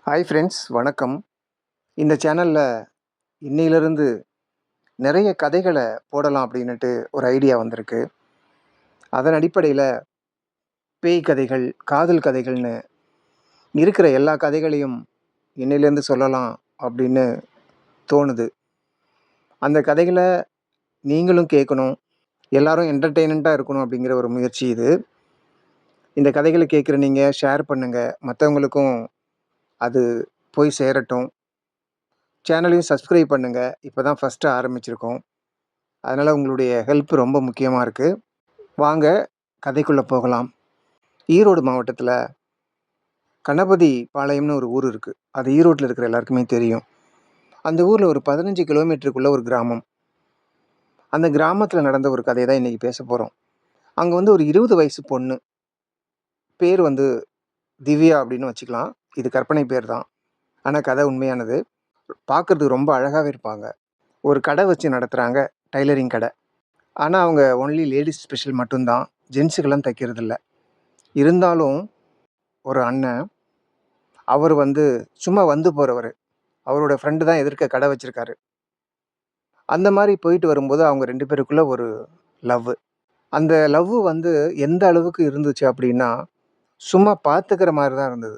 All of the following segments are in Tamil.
ஹாய் ஃப்ரெண்ட்ஸ், வணக்கம். இந்த சேனலில் இன்னையிலிருந்து நிறைய கதைகளை போடலாம் அப்படின்னுட்டு ஒரு ஐடியா வந்திருக்கு. அதன் அடிப்படையில் பேய் கதைகள், காதல் கதைகள்னு இருக்கிற எல்லா கதைகளையும் இன்னையிலேருந்து சொல்லலாம் அப்படின்னு தோணுது. அந்த கதைகளை நீங்களும் கேட்கணும், எல்லாரும் என்டர்டெயின்மெண்ட்டாக இருக்கணும் அப்படிங்கிற ஒரு முயற்சி இது. இந்த கதைகளை கேட்குற நீங்கள் ஷேர் பண்ணுங்கள், மற்றவங்களுக்கும் அது போய் சேரட்டும். சேனலையும் சப்ஸ்கிரைப் பண்ணுங்கள். இப்போ தான் ஃபஸ்ட்டு ஆரம்பிச்சிருக்கோம். அதனால் உங்களுடைய ஹெல்ப் ரொம்ப முக்கியமாக இருக்குது. வாங்க கதைக்குள்ளே போகலாம். ஈரோடு மாவட்டத்தில் கணபதி பாளையம்னு ஒரு ஊர் இருக்குது. அது ஈரோட்டில் இருக்கிற எல்லாருக்குமே தெரியும். அந்த ஊரில் ஒரு 15 கிலோமீட்டருக்குள்ள ஒரு கிராமம். அந்த கிராமத்தில் நடந்த ஒரு கதையை தான் இன்றைக்கி பேச போகிறோம். அங்கே வந்து ஒரு 20 வயசு பொண்ணு. பேர் வந்து திவ்யா அப்படின்னு வச்சுக்கலாம். இது கற்பனை பேர் தான். ஆனால் கதை உண்மையானது. பார்க்குறதுக்கு ரொம்ப அழகாகவே இருப்பாங்க. ஒரு கடை வச்சு நடத்துகிறாங்க, டைலரிங் கடை. ஆனால் அவங்க ஒன்லி லேடிஸ் ஸ்பெஷல் மட்டும்தான், ஜென்ஸுக்கெல்லாம் தைக்கிறதில்ல. இருந்தாலும் ஒரு அண்ணன், அவர் வந்து சும்மா வந்து போகிறவர். அவரோட ஃப்ரெண்டு தான் எதிர்க்க கடை வச்சுருக்காரு. அந்த மாதிரி போயிட்டு வரும்போது அவங்க 2 பேருக்குள்ள ஒரு லவ். அந்த லவ் வந்து எந்த அளவுக்கு இருந்துச்சு அப்படின்னா, சும்மா பார்த்துக்கிற மாதிரி தான் இருந்தது.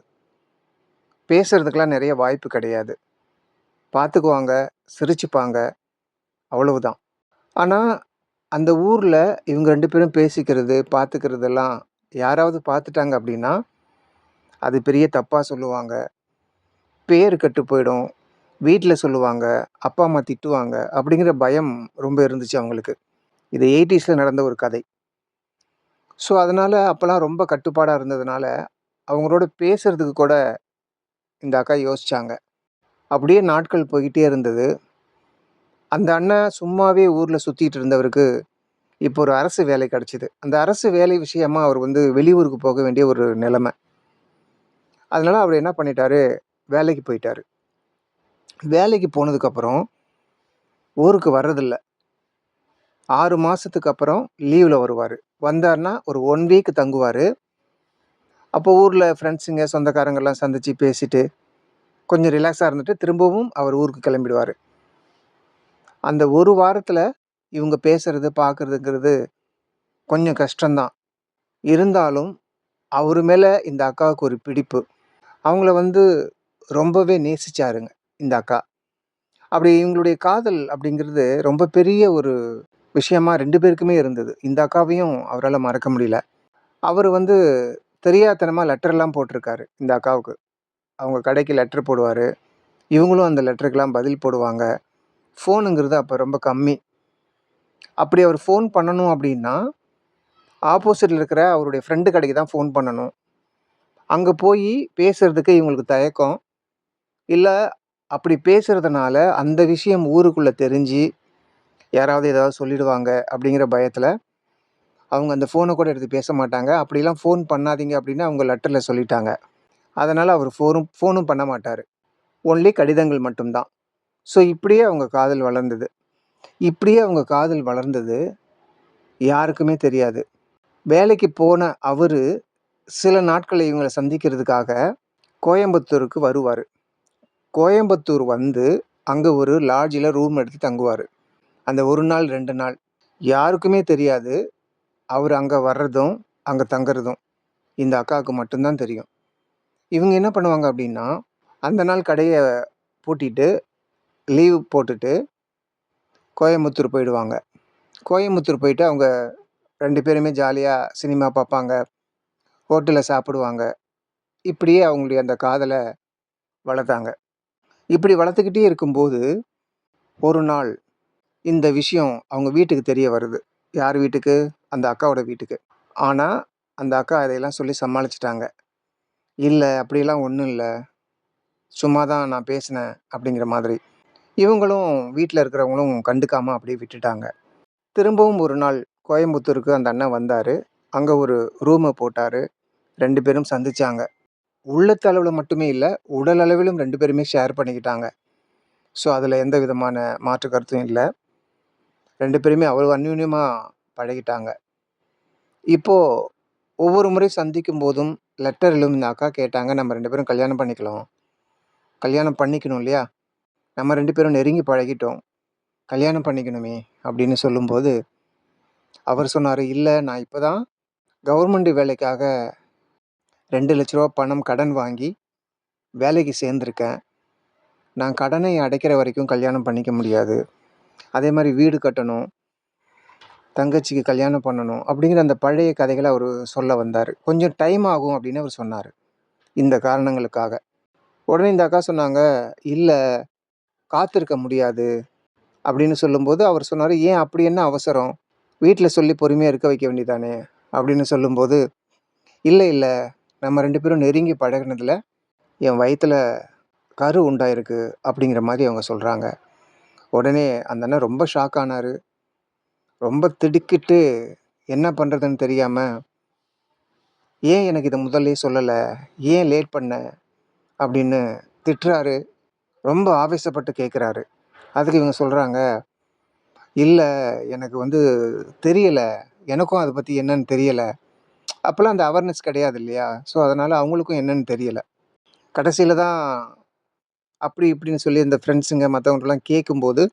பேசுறதுக்கெல்லாம் நிறைய வாய்ப்பு கிடையாது. பார்த்துக்குவாங்க, சிரிச்சுப்பாங்க, அவ்வளவுதான். ஆனால் அந்த ஊரில் இவங்க 2 பேரும் பேசிக்கிறது, பார்த்துக்கிறதெல்லாம் யாராவது பார்த்துட்டாங்க அப்படின்னா, அது பெரிய தப்பாக சொல்லுவாங்க. பேர் கெட்டு போயிடும். வீட்டில் சொல்லுவாங்க, அப்பா அம்மா திட்டுவாங்க அப்படிங்கிற பயம் ரொம்ப இருந்துச்சு அவங்களுக்கு. இது 80ஸ்ல நடந்த ஒரு கதை. ஸோ அதனால் அப்போலாம் ரொம்ப கட்டுப்பாடாக இருந்ததுனால, அவங்களோட பேசுறதுக்கு கூட இந்த அக்கா யோசிச்சாங்க. அப்படியே நாட்கள் போய்க்கிட்டே இருந்தது. அந்த அண்ணன் சும்மாவே ஊரில் சுற்றிட்டு இருந்தவருக்கு இப்போ ஒரு அரசு வேலை கிடச்சிது. அந்த அரசு வேலை விஷயமா அவர் வந்து வெளியூருக்கு போக வேண்டிய ஒரு நிலைமை. அதனால அவர் என்ன பண்ணிட்டாரு, வேலைக்கு போயிட்டாரு. வேலைக்கு போனதுக்கப்புறம் ஊருக்கு வர்றதில்ல. 6 மாசத்துக்கு அப்புறம் லீவ்ல வருவாரு. வந்தாருன்னா ஒரு 1 வீக் தங்குவாரு. அப்போ ஊர்ல ஃப்ரெண்ட்ஸுங்க, சொந்தக்காரங்கலாம் சந்திச்சு பேசிட்டு, கொஞ்சம் ரிலாக்ஸா இருந்துட்டு திரும்பவும் அவர் ஊருக்கு கிளம்பிடுவாரு. அந்த 1 வாரத்துல இவங்க பேசுறது, பார்க்கறதுங்கிறது கொஞ்சம் கஷ்டம்தான். இருந்தாலும் அவரு மேல இந்த அக்காவுக்கு ஒரு பிடிப்பு. அவங்கள வந்து ரொம்பவே நேசிச்சாருங்க இந்த அக்கா. அப்படி இவங்களுடைய காதல் அப்படிங்கிறது ரொம்ப பெரிய ஒரு விஷயமா 2 பேருக்குமே இருந்தது. இந்த அக்காவையும் அவரால மறக்க முடியல. அவரு வந்து தெரியாத்தனமா லெட்டர்லாம் போட்டிருக்காரு இந்த அக்காவுக்கு. அவங்க கடைக்கு லெட்டர் போடுவாரு. இவங்களும் அந்த லெட்டருக்கெல்லாம் பதில் போடுவாங்க. ஃபோனுங்கிறது அப்ப ரொம்ப கம்மி. அப்படி அவர் ஃபோன் பண்ணணும் அப்படின்னா, ஆப்போசிட்ல இருக்கிற அவருடைய ஃப்ரெண்டு கடைக்கு தான் ஃபோன் பண்ணணும். அங்க போயி பேசுறதுக்கு இவங்களுக்கு தயக்கம். இல்ல அப்படி பேசுறதுனால அந்த விஷயம் ஊருக்குள்ள தெரிஞ்சு, யாராவது ஏதாவது சொல்லிடுவாங்க அப்படிங்கிற பயத்துல, அவங்க அந்த ஃபோன கூட எடுத்து பேச மாட்டாங்க. அப்படிலாம் ஃபோன் பண்ணாதீங்க அப்படின்னு அவங்க லெட்டர்ல சொல்லிட்டாங்க. அதனால அவரு ஃபோனும் பண்ண மாட்டாரு. ஒன்லி கடிதங்கள் மட்டும் தான். ஸோ இப்படியே அவங்க காதல் வளர்ந்தது. இப்படியே அவங்க காதல் வளர்ந்தது யாருக்குமே தெரியாது. வேலைக்கு போன அவரு, சில நாட்கள் இவங்கள சந்திக்கிறதுக்காக கோயம்புத்தூருக்கு வருவாரு. கோயம்புத்தூர் வந்து, அங்க ஒரு லாட்ஜில ரூம் எடுத்து தங்குவாரு. அந்த 1 நாள், 2 நாள். யாருக்குமே தெரியாது. அவரு அங்க வர்றதும், அங்க தங்குறதும். இந்த அக்காவுக்கு மட்டும் தான் தெரியும். இவங்க என்ன பண்ணுவாங்க அப்படின்னா, அந்த நாள் கடைய பூட்டிட்டு, லீவ் போட்டுட்டு கோயம்புத்தூர் போயிடுவாங்க. கோயம்புத்தூர் போயிட்டு அவங்க 2 பேருமே ஜாலியா சினிமா பார்ப்பாங்க, ஹோட்டல்ல சாப்பிடுவாங்க. இப்படியே அவங்களுடைய அந்த காதல வளர்த்தாங்க. இப்படி வளர்த்துக்கிட்டே இருக்கும்போது, ஒரு நாள் இந்த விஷயம் அவங்க வீட்டுக்கு தெரிய வருது. யார் வீட்டுக்கு? அந்த அக்காவோட வீட்டுக்கு. ஆனா, அந்த அக்கா அதையெல்லாம் சொல்லி சமாளிச்சுட்டாங்க. "இல்ல, அப்படியெல்லாம் ஒண்ணும் இல்ல. சும்மா தான் நான் பேசினேன்." அப்படிங்கிற மாதிரி. இவங்களும் வீட்ல இருக்கிறவங்களும் கண்டுக்காம அப்படியே விட்டுட்டாங்க. திரும்பவும் ஒரு நாள் கோயம்புத்தூருக்கு அந்த அண்ணன் வந்தாரு. அங்க ஒரு ரூம போட்டாரு. 2 பேரும் சந்திச்சாங்க. உள்ளத்து அளவுல மட்டுமே இல்ல, உடல் அளவிலும் 2 பேருமே ஷேர் பண்ணிக்கிட்டாங்க. ஸோ, அதுல எந்த விதமான மாற்று கருத்தும் இல்ல. 2 பேருமே அவ்வளவு அந்யோன்யமா பழகிட்டாங்க. இப்போ ஒவ்வொரு முறை சந்திக்கும்போதும் லெட்டர் எழுதும் இந்த அக்கா கேட்டாங்க, "நம்ம 2 பேரும் கல்யாணம் பண்ணிக்கலாம். கல்யாணம் பண்ணிக்கணும் இல்லையா? நம்ம 2 பேரும் நெருங்கி பழகிட்டோம். கல்யாணம் பண்ணிக்கணுமே அப்படின்னு சொல்லும்போது, அவர் சொன்னாரு, "இல்ல நான் இப்ப தான் கவர்மெண்ட் வேலைக்காக ரூ. 2,00,000 பணம் கடன் வாங்கி வேலைக்கு சேர்ந்திருக்கேன். நான் கடனை அடைக்கிற வரைக்கும் கல்யாணம் பண்ணிக்க முடியாது. அதே மாரி வீடு கட்டணும், தங்கச்சிக்கு கல்யாணம் பண்ணணும்." அப்படிங்கிற அந்த பழைய கதைகள அவரு சொல்ல வந்தாரு. "கொஞ்சம் டைம் ஆகும்." அப்படின்னு அவரு சொன்னாரு. இந்த காரணங்களுக்காக. உடனே இந்த அக்கா சொன்னாங்க, "இல்ல காத்திருக்க முடியாது." அப்படின்னு சொல்லும்போது அவர் சொன்னாரு, "ஏன் அப்படி என்ன அவசரம்? வீட்ல சொல்லி பொறுமையா இருக்க வைக்க வேண்டியதானே?" அப்படின்னு சொல்லும்போது, "இல்ல, இல்ல. நம்ம 2 பேரும் நெருங்கி பழகுனதுல என் வயித்துல கரு உண்டாயிருக்கு." அப்படிங்கிற மாரி அவங்க சொல்றாங்க. உடனே அந்த அண்ணன் ரொம்ப ஷாக் ஆனாரு. ரொம்ப திடுக்கிட்டு என்ன பண்றதுன்னு தெரியாம, "ஏன் எனக்கு இத முதல்லயே சொல்லல? ஏன் லேட் பண்ண?" அப்படின்னு திட்டுறாரு. ரொம்ப ஆவேசப்பட்டு கேட்குறாரு. அதுக்கு இவங்க சொல்றாங்க, "இல்ல எனக்கு வந்து தெரியல. எனக்கும் அத பத்தி என்னன்னு தெரியல." அப்பலாம் அந்த அவேர்னஸ் கிடையாது இல்லையா? ஸோ, அதனால அவங்களுக்கும் என்னன்னு தெரியல. கடைசில தான் அப்படி இப்படின்னு சொல்லி இந்த ஃப்ரெண்ட்ஸுங்க மத்தவங்கட்டலாம் கேட்கும்போது,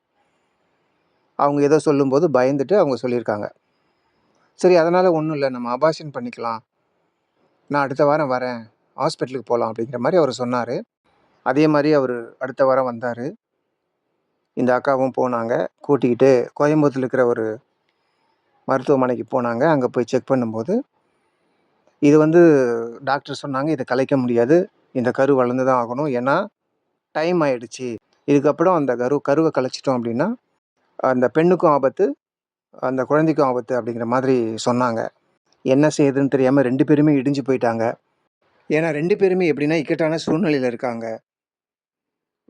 அவங்க ஏதோ சொல்லும்போது பயந்துட்டு அவங்க சொல்லியிருக்காங்க. சரி அதனால ஒண்ணும் இல்ல. நம்ம அபார்ஷன் பண்ணிக்கலாம். நான் அடுத்த வாரம் வரேன். ஹாஸ்பிட்டலுக்கு போலாம் அப்படிங்கிற மாரி அவரு சொன்னாரு. அதே மாரி அவரு அடுத்த வாரம் வந்தாரு. இந்த அக்காவும் போனாங்க. கூட்டிக்கிட்டு கோயம்புத்தூர்ல இருக்கிற ஒரு மருத்துவமனைக்கு போனாங்க. அங்க போய் செக் பண்ணும்போது, இது வந்து டாக்டர் சொன்னாங்க, "இத கலைக்க முடியாது. இந்த கரு வளர்ந்து தான் ஆகணும். ஏன்னா டைம் ஆயிடுச்சு. இதுக்கப்புறம் அந்த கருவ கலைச்சுட்டோம் அப்படின்னா, அந்த பெண்ணுக்கும் ஆபத்து, அந்த குழந்தைக்கும் ஆபத்து." அப்படிங்கிற மாதிரி சொன்னாங்க. என்ன செய்யுதுன்னு தெரியாம 2 பேருமே இடிஞ்சு போயிட்டாங்க. ஏன்னா 2 பேருமே எப்படின்னா இக்கட்டான சூழ்நிலையில இருக்காங்க.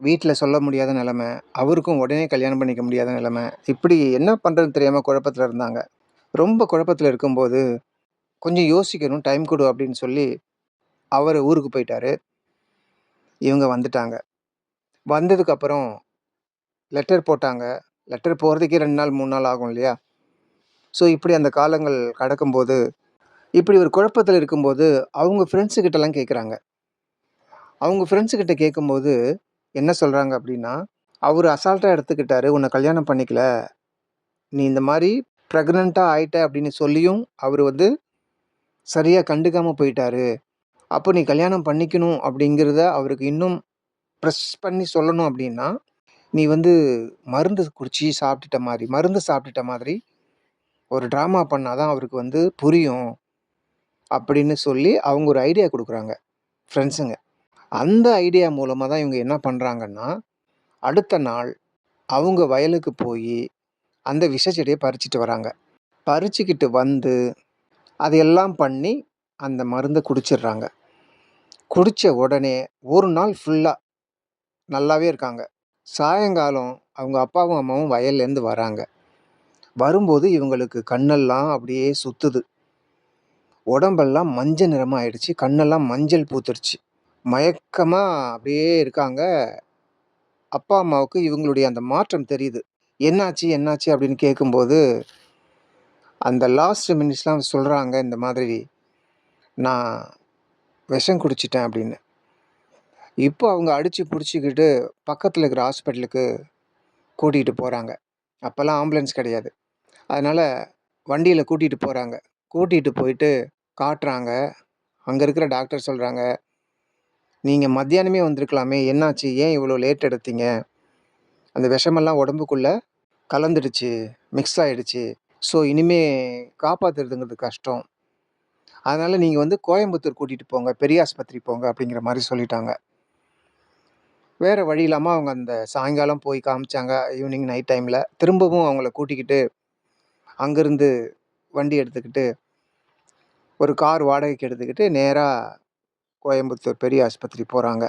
வீட்ல சொல்ல முடியாத நிலைமை. அவருக்கும் உடனே கல்யாணம் பண்ணிக்க முடியாத நிலைமை. இப்படி என்ன பண்றதுன்னு தெரியாம குழப்பத்துல இருந்தாங்க. ரொம்ப குழப்பத்துல இருக்கும்போது, "கொஞ்சம் யோசிக்கணும். டைம் குடு." அப்படின்னு சொல்லி அவரு ஊருக்கு போயிட்டாரு. இவங்க வந்துட்டாங்க. வந்ததுக்கப்புறம் லெட்டர் போட்டாங்க. லெட்டர் போறதுக்கே 2 நாள், 3 நாள் ஆகும் இல்லையா? ஸோ இப்படி அந்த காலங்கள் கடக்கும்போது, இப்படி ஒரு குழப்பத்துல இருக்கும்போது, அவங்க ஃப்ரெண்ட்ஸு கிட்டலாம் கேட்குறாங்க. அவங்க ஃப்ரெண்ட்ஸு கிட்ட கேட்கும்போது, என்ன சொல்றாங்க அப்படின்னா, அவரு அசால்ட்டா எடுத்துக்கிட்டாரு. "உன்ன கல்யாணம் பண்ணிக்கல. நீ இந்த மாரி பிரெக்னன்ட்டா ஆயிட்ட." அப்படின்னு சொல்லியும், அவரு வந்து சரியா கண்டுக்காம போயிட்டாரு. அப்போ நீ கல்யாணம் பண்ணிக்கணும் அப்படிங்கிறத அவருக்கு இன்னும் ப்ரெஸ் பண்ணி சொல்லணும் அப்படின்னா, நீ வந்து மருந்து குடிச்சு சாப்பிட்டுட்ட மாரி, மருந்து சாப்பிட்டுட்ட மாதிரி ஒரு ட்ராமா பண்ணா தான் அவருக்கு வந்து புரியும். அப்படின்னு சொல்லி அவங்க ஒரு ஐடியா குடுக்குறாங்க, ஃப்ரெண்ட்ஸுங்க. அந்த ஐடியா மூலமா தான் இவங்க என்ன பண்றாங்கன்னா, அடுத்த நாள் அவங்க வயலுக்கு போயி, அந்த விஷ செடிய பறிச்சுட்டு வராங்க. பறிச்சுக்கிட்டு வந்து, அதையெல்லாம் பண்ணி, அந்த மருந்த குடிச்சிடுறாங்க. குடிச்ச உடனே 1 நாள் ஃபுல்லா நல்லாவே இருக்காங்க. சாயங்காலம் அவங்க அப்பாவும், அம்மாவும் வயல்லேருந்து வராங்க. வரும்போது இவங்களுக்கு கண்ணெல்லாம் அப்படியே சுத்துது. உடம்பெல்லாம் மஞ்ச நிறமா ஆயிடுச்சு. கண்ணெல்லாம் மஞ்சள் பூத்துருச்சு. மயக்கமா அப்படியே இருக்காங்க. அப்பா, அம்மாவுக்கு இவங்களுடைய அந்த மாற்றம் தெரியுது. "என்னாச்சு? என்னாச்சு?" அப்படின்னு கேட்கும்போது, அந்த லாஸ்ட் மினிட்ஸ்லாம் சொல்றாங்க இந்த மாதிரி, "நான் விஷம் குடிச்சுட்டேன்." அப்படின்னு. இப்போ அவங்க அடிச்சு புடிச்சுக்கிட்டு பக்கத்துல இருக்கிற ஹாஸ்பிட்டலுக்கு கூட்டிட்டு போறாங்க. அப்பலாம் ஆம்புலன்ஸ் கிடையாது. அதனால வண்டியில கூட்டிட்டு போறாங்க. கூட்டிட்டு போயிட்டு காட்டுறாங்க. அங்க இருக்கிற டாக்டர் சொல்றாங்க, "நீங்க மத்தியானமே வந்திருக்கலாமே! என்னாச்சு? ஏன் இவ்வளோ லேட் எடுத்தீங்க? அந்த விஷமெல்லாம் உடம்புக்குள்ள கலந்துடுச்சு. மிக்ஸ் ஆயிடுச்சு. ஸோ, இனிமே காப்பாத்துறதுங்கிறது கஷ்டம். அதனால நீங்க வந்து கோயம்புத்தூர் கூட்டிட்டு போங்க. பெரிய ஆஸ்பத்திரி போங்க." அப்படிங்கிற மாரி சொல்லிட்டாங்க. வேற வழி இல்லாம அவங்க அந்த சாயங்காலம் போய் காமிச்சாங்க. ஈவினிங் நைட் டைம்ல. திரும்பவும் அவங்கள கூட்டிக்கிட்டு அங்கருந்து வண்டி எடுத்துக்கிட்டு, ஒரு கார் வாடகைக்கு எடுத்துக்கிட்டு நேரா கோயம்புத்தூர் பெரிய ஆஸ்பத்திரி போறாங்க.